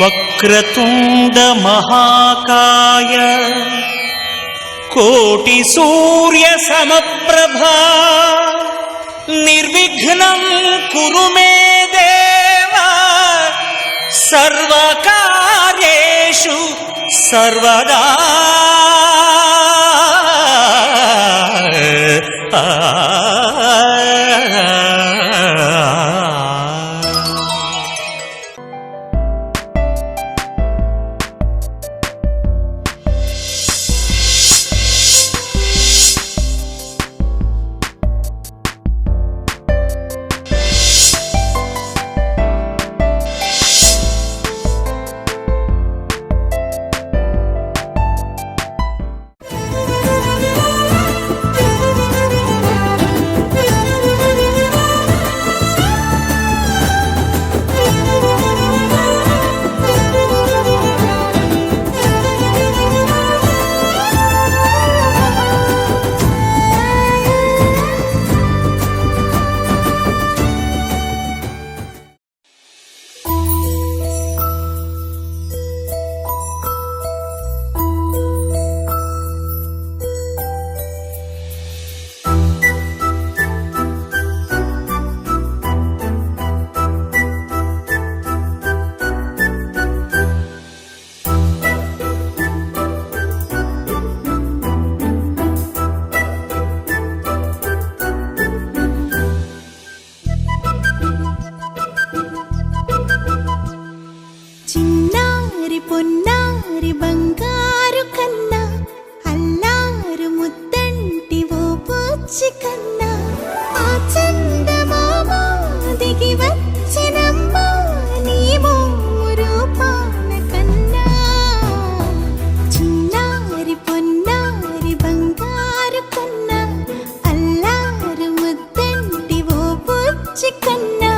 వక్రతుండ మహాకాయ కోటి సూర్య సమప్రభా నిర్విఘ్నం కురు మే దేవా సర్వకార్యేషు సర్వదా. పొన్నారి బంగారు కన్నా అల్లారు ముద్దంటి ఓ పూచి కన్నా ఆ చందమామ దిగి వచ్చినమ్మా నీ రూపాన కన్నా. చిన్నారి పొన్నారి బంగారు కన్నా అల్లారు ముద్దంటి ఓ పూచి కన్నా.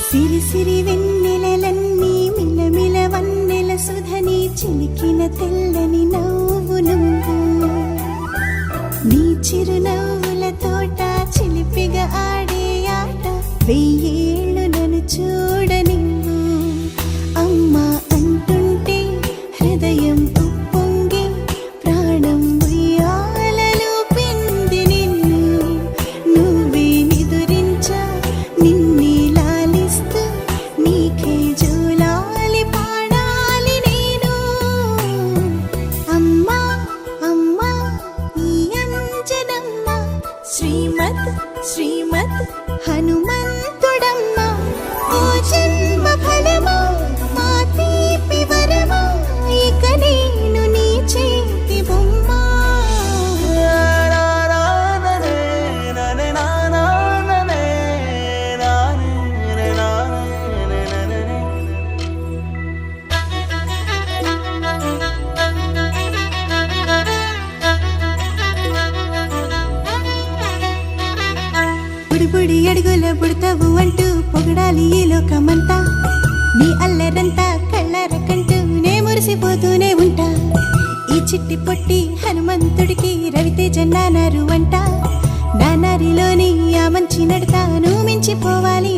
సిరి సిరి వెన్నెలలన్నీ మిలమిల వన్నెల సుధని చిలికిన తెల్లని నవ్వు నువ్వు. నీ చిరునవ్వుల తోట చిలిపిగా ఆడే ఆట వెయ్యేళ్ళు నన్ను చూడనివ్వు. అమ్మా అంటుంటే హృదయం ఉప్పొంగి ప్రాణం ఉయ్యాలలో పిండి నిన్ను. నువ్వే నిదురించా నిన్నే నీకే జోలాలి పాడాలి నేను. అమ్మా అమ్మా ఈ అంజనమ్మ శ్రీమద్ శ్రీమద్ హనుమంతుడమ్మ. ఓ జన్మ ఫలమా మా తీపి వరమా ఇక నేను నీ చేతి బొమ్మ. బుడి అడుగుల బుడతావు అంటూ పొగడాలి ఈ లోకమంతా. నీ అల్లరంతా కళ్ళరకంటూ నే మురిసిపోతూనే ఉంటా. ఈ చిట్టి పొట్టి హనుమంతుడికి రవితేజ నానారు అంట. నానారిలోని ఆ మంచి నడతాను మించిపోవాలి